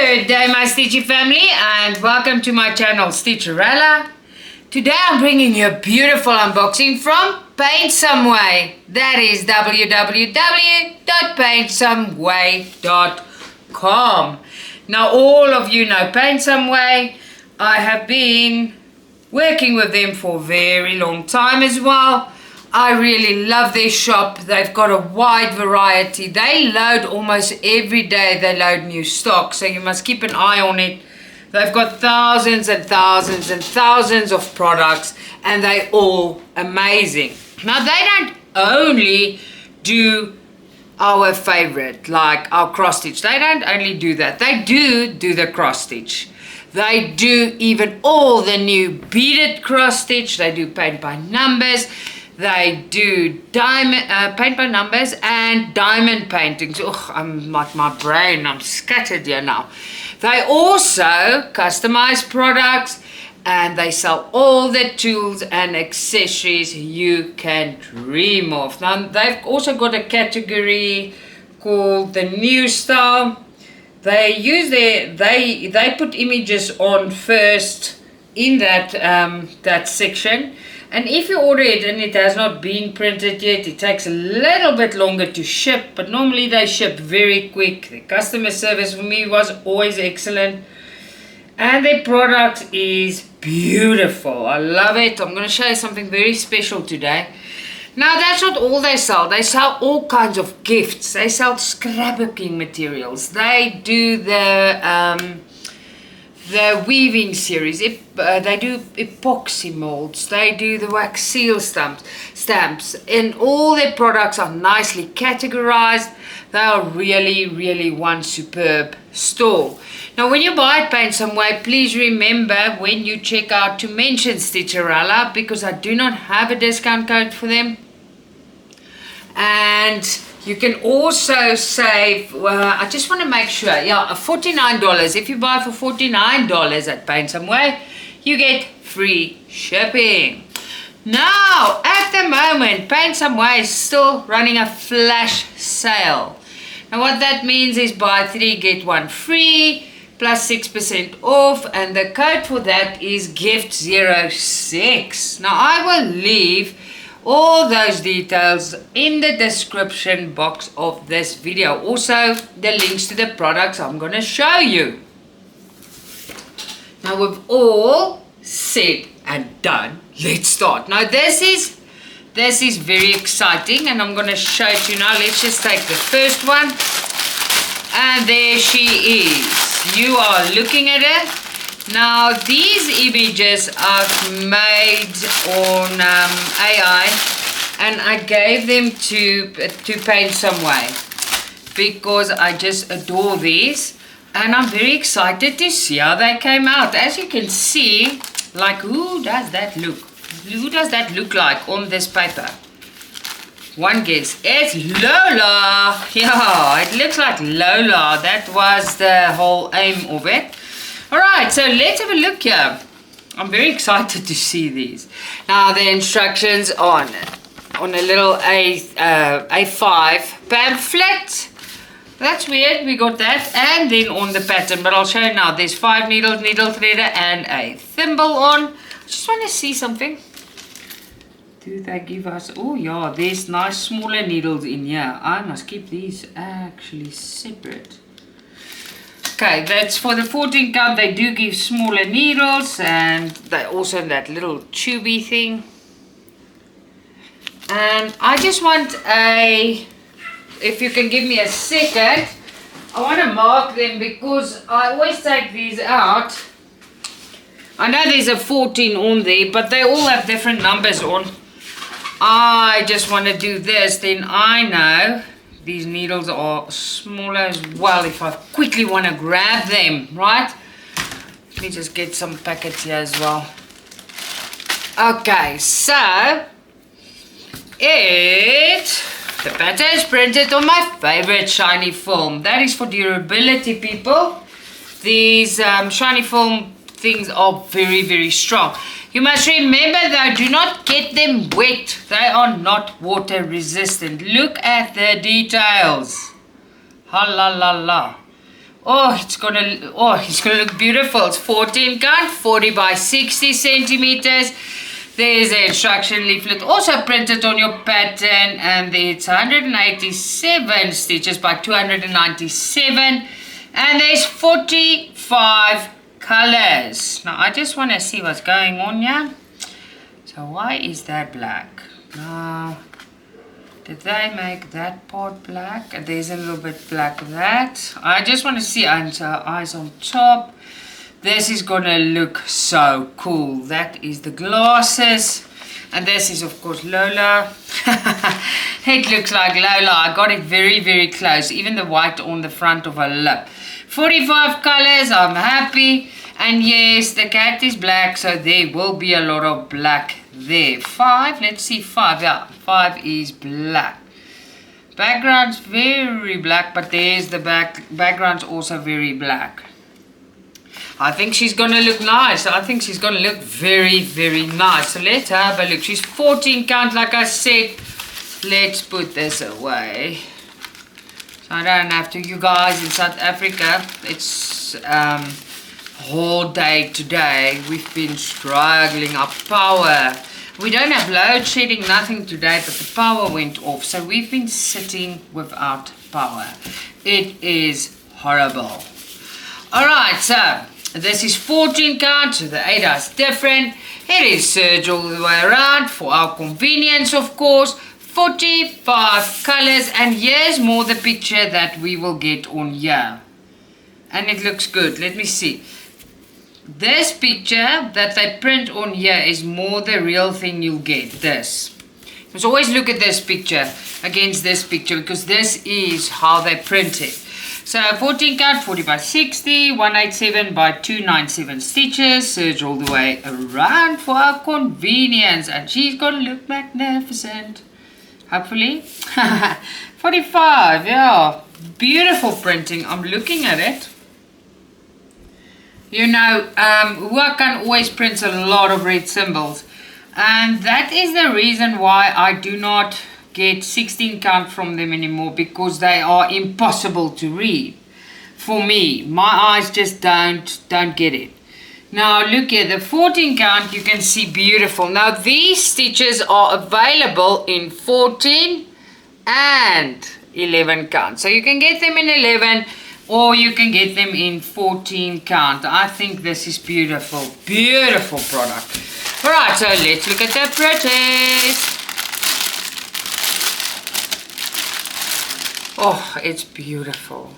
Good day, my Stitchy family, and welcome to my channel, Stitcha-Rella. Today I'm bringing you a beautiful unboxing from Paintsomeway. That is www.paintsomeway.com. Now, all of you know Paintsomeway. I have been working with them for a very long time as well. I really love their shop. They've got a wide variety. They load almost every day. They load new stock, so you must keep an eye on it. They've got thousands and thousands and thousands of products, and they're all amazing. Now, they don't only do our favorite, like our cross stitch. They don't only do that. They do the cross stitch. They do even all the new beaded cross stitch. They do paint by numbers. They do diamond paint by numbers and diamond paintings. Oh, I'm like my brain, I'm scattered here now. They also customize products, and they sell all the tools and accessories you can dream of. Now, they've also got a category called the new style. They use they put images on first in that that section. And if you order it and it has not been printed yet, it takes a little bit longer to ship, but normally they ship very quick. The customer service for me was always excellent. And their product is beautiful. I love it. I'm going to show you something very special today. Now, that's not all they sell. They sell all kinds of gifts. They sell scrapbooking materials. They do the weaving series. They do epoxy molds. They do the wax seal stamps, and all their products are nicely categorized. They are really one superb store. Now, when you buy at Paintsomeway, please remember when you check out to mention Stitcha-Rella, because I do not have a discount code for them. And you can also save, I just want to make sure, yeah, $49. If you buy for $49 at Paintsomeway, you get free shipping. Now, at the moment, Paintsomeway is still running a flash sale. Now, what that means is buy 3, get 1 free, plus 6% off, and the code for that is gift06. Now, I will leave all those details in the description box of this video. Also, the links to the products I'm going to show you. Now, we've all said and done. Let's start. Now, this is very exciting, and I'm going to show it to you now. Let's just take the first one. And there she is. You are looking at her. Now, these images I've made on AI, and I gave them to Paintsomeway because I just adore these, and I'm very excited to see how they came out. As you can see, like, who does that look? Who does that look like on this paper? One guess. It's Lola. Yeah, it looks like Lola. That was the whole aim of it. Alright, so let's have a look here. I'm very excited to see these. Now, the instructions on a little A5 pamphlet. That's weird, we got that. And then on the pattern, but I'll show you now. There's 5 needles, needle threader, and a thimble on. I just want to see something. Do they give us... Oh, yeah, there's nice smaller needles in here. I must keep these actually separate. Okay, that's for the 14 count. They do give smaller needles, and they also that little tubey thing. And I just want if you can give me a second, I want to mark them because I always take these out. I know there's a 14 on there, but they all have different numbers on. I just want to do this, then I know these needles are smaller as well if I quickly want to grab them, right? Let me just get some packets here as well. Okay, so the pattern is printed on my favorite shiny film. That is for durability, people. These shiny film things are very strong. You must remember though, do not get them wet. They are not water resistant. Look at the details. Ha la la la. it's gonna look beautiful. It's 14 count, 40 by 60 centimeters. There's the instruction leaflet also printed on your pattern, and it's 187 stitches by 297, and there's 45 colors. Now I just want to see what's going on here. So why is that black? Now, did they make that part black? There's a little bit black of that. I just want to see eyes on top. This is gonna look so cool. That is the glasses, and this is of course Lola. It looks like Lola. I got it very, very close, even the white on the front of her lip. 45 colors, I'm happy. And yes, the cat is black, so there will be a lot of black there. 5, let's see, 5, yeah, 5 is black. Background's very black, but there's the background's also very black. I think she's going to look nice. I think she's going to look very, very nice. So let's have a look. She's 14 count, like I said. Let's put this away. So I don't have to. You guys in South Africa, it's whole day today. We've been struggling up power. We don't have load shedding, nothing today, but the power went off. So we've been sitting without power. It is horrible. Alright, so this is 14 count, so the 8 is different. It is serged all the way around for our convenience, of course. 45 colors, and here's more the picture that we will get on here. And it looks good. Let me see. This picture that they print on here is more the real thing you'll get. This. You must always look at this picture against this picture, because this is how they print it. So 14 count, 40 by 60, 187 by 297 stitches, serged all the way around for our convenience, and she's gonna look magnificent. Hopefully. 45, yeah, beautiful printing. I'm looking at it. You know, Huacan always prints a lot of red symbols, and that is the reason why I do not get 16 count from them anymore, because they are impossible to read. For me, my eyes just don't get it. Now look here, the 14 count, you can see beautiful. Now these stitches are available in 14 and 11 count. So you can get them in 11 or you can get them in 14 count. I think this is beautiful, beautiful product. Alright, so let's look at the pretties. Oh, it's beautiful.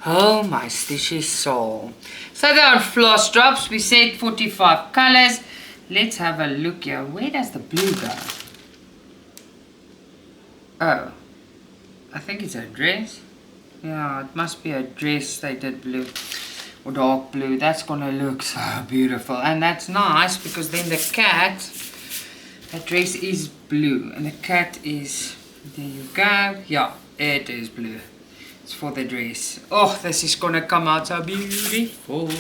Oh, my stitchy soul. So they're on floss drops. We said 45 colors. Let's have a look here. Where does the blue go? Oh, I think it's a dress. Yeah, it must be a dress they did blue or dark blue. That's gonna look so beautiful, and that's nice because then the cat, that dress is blue and the cat is, there you go. Yeah, it is blue. It's for the dress. Oh, this is gonna come out so beautiful.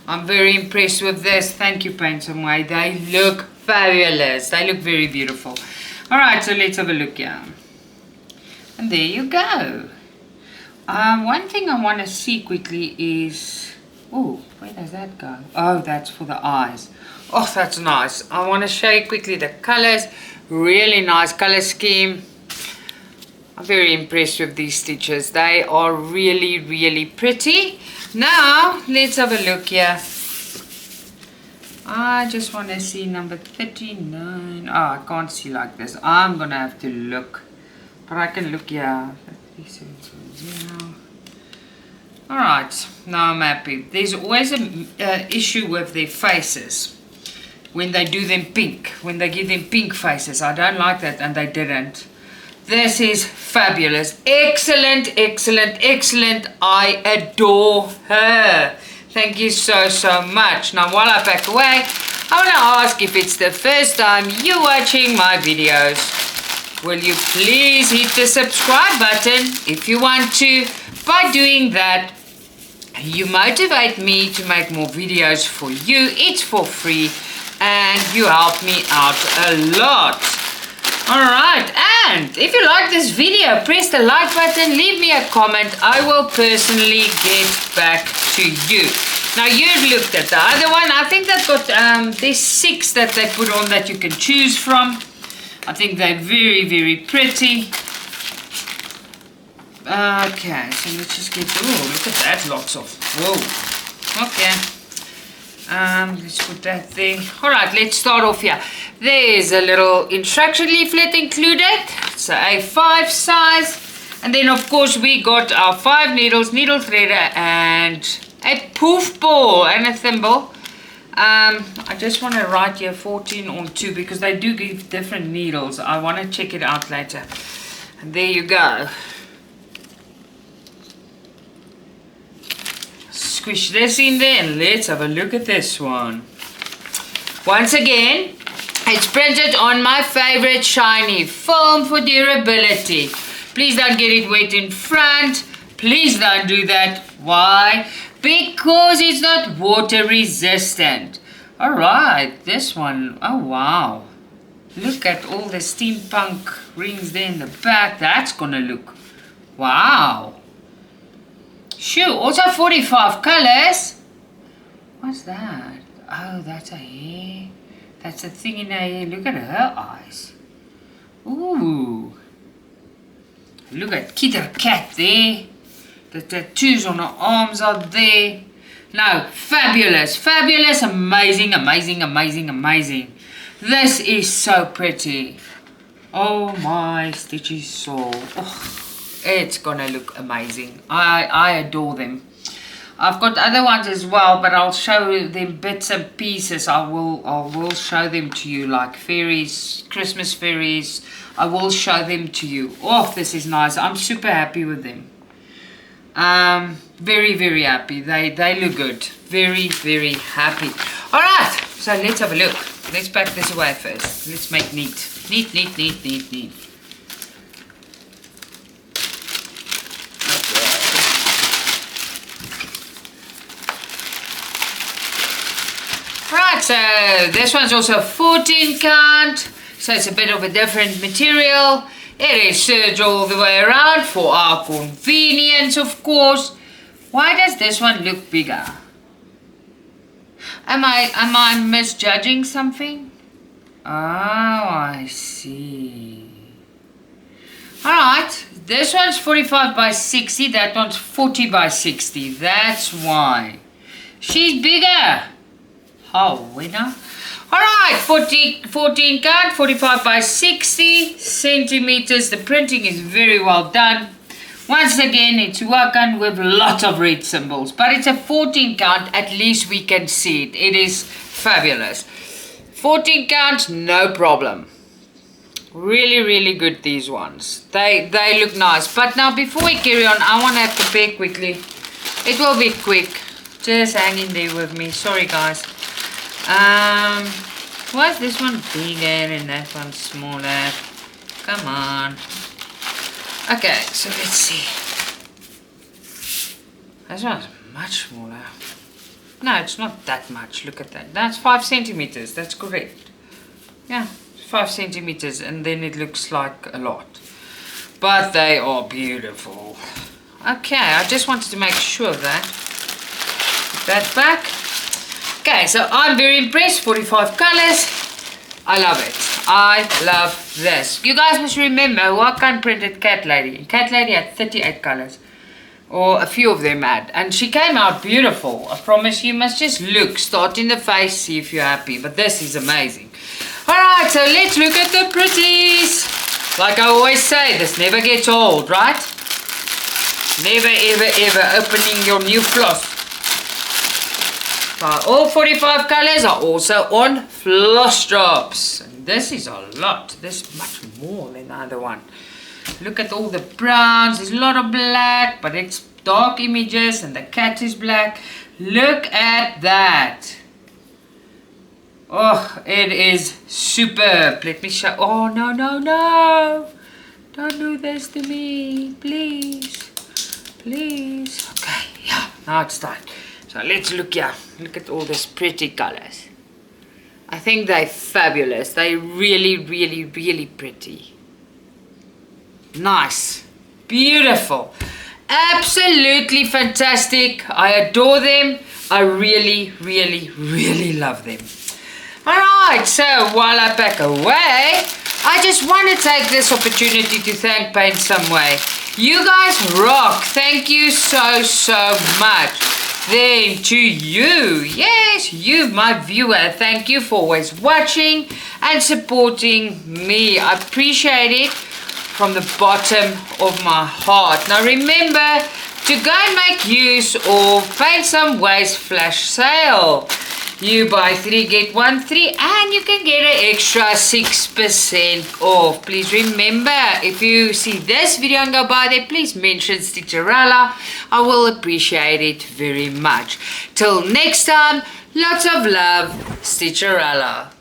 I'm very impressed with this. Thank you, Paintsomeway. They look fabulous. They look very beautiful. Alright, so let's have a look here. And there you go. One thing I want to see quickly is, oh, where does that go? Oh, that's for the eyes. Oh, that's nice. I want to show you quickly the colors. Really nice color scheme. I'm very impressed with these stitches. They are really, really pretty. Now, let's have a look here. I just want to see number 39. Oh, I can't see like this. I'm going to have to look. But I can look here. Alright, now I'm happy. There's always an issue with their faces. When they do them pink. When they give them pink faces. I don't like that, and they didn't. This is fabulous. Excellent, excellent, excellent. I adore her. Thank you so, so much. Now, while I pack away, I want to ask, if it's the first time you're watching my videos, will you please hit the subscribe button if you want to? By doing that, you motivate me to make more videos for you. It's for free and you help me out a lot. Alright, And if you like this video, press the like button, leave me a comment. I will personally get back to you. Now you've looked at the other one. I think they've got, there's 6 that they put on that you can choose from. I think they're very, very pretty. Okay, so let's just get, oh, look at that, lots of, whoa, okay. Let's put that there. Alright, let's start off here. There's a little instruction leaflet included. It's a A5 size. And then of course we got our 5 needles, needle threader, and a poof ball and a thimble. I just want to write here 14 on 2 because they do give different needles. I want to check it out later. And there you go. Squish this in there and let's have a look at this one. Once again, it's printed on my favorite shiny foam for durability. Please don't get it wet in front. Please don't do that. Why? Because it's not water resistant. Alright, this one, oh wow. Look at all the steampunk rings there in the back. That's gonna look, wow. Shoo, also 45 colors. What's that? Oh, that's a hair. That's a thing in her hair. Look at her eyes. Ooh. Look at Kitty Cat there. The tattoos on her arms are there. No, fabulous, fabulous, amazing, amazing, amazing, amazing. This is so pretty. Oh my Stitchy soul. Oh. It's gonna look amazing. I adore them. I've got other ones as well, but I'll show them bits and pieces. I will show them to you, like fairies, Christmas fairies. I will show them to you. Oh, this is nice. I'm super happy with them. Very, very happy. They look good. Very, very happy. Alright, so let's have a look. Let's pack this away first. Let's make neat. Neat, neat, neat, neat, neat. Right, so this one's also 14 count, so it's a bit of a different material. It is serged all the way around for our convenience, of course. Why does this one look bigger? Am I misjudging something? Oh, I see. Alright, this one's 45 by 60, that one's 40 by 60. That's why. She's bigger. Oh, winner. Alright, 14 count, 45 by 60 centimeters. The printing is very well done. Once again, it's working with lots of red symbols, but it's a 14 count. At least we can see it. It is fabulous. 14 count, no problem. Really, really good, these ones. They look nice. But now, before we carry on, I want to compare quickly. It will be quick. Just hang in there with me. Sorry, guys. Why is this one bigger and that one smaller? Come on. Okay, so let's see. This one's much smaller. No, it's not that much. Look at that. That's 5 centimeters. That's correct. Yeah, 5 centimeters, and then it looks like a lot. But they are beautiful. Okay, I just wanted to make sure of that. Put that back. Okay, so I'm very impressed. 45 colors. I love it. I love this. You guys must remember, Wakan printed Cat Lady. Cat Lady had 38 colors. Or a few of them had. And she came out beautiful. I promise you must just look. Start in the face, see if you're happy. But this is amazing. Alright, so let's look at the pretties. Like I always say, this never gets old, right? Never, ever, ever opening your new floss. All 45 colors are also on floss drops. And this is a lot. This is much more than the other one. Look at all the browns. There's a lot of black, but it's dark images and the cat is black. Look at that. Oh, it is superb. Let me show. Oh, no, no, no. Don't do this to me. Please. Please. Okay, yeah. Now it's done. So let's look here. Look at all these pretty colors. I think they're fabulous. They're really, really, really pretty. Nice. Beautiful. Absolutely fantastic. I adore them. I really, really, really love them. Alright, so while I pack away, I just want to take this opportunity to thank Paintsomeway. You guys rock. Thank you so, so much. Then to you, yes, you, my viewer, thank you for always watching and supporting me. I appreciate it from the bottom of my heart. Now remember to go and make use of Paintsomeway's flash sale. You buy 3 get 1 free and you can get an extra 6% off. Please remember, if you see this video and go by there, please mention Stitcha-Rella. I will appreciate it very much. Till next time, lots of love, Stitcha-Rella.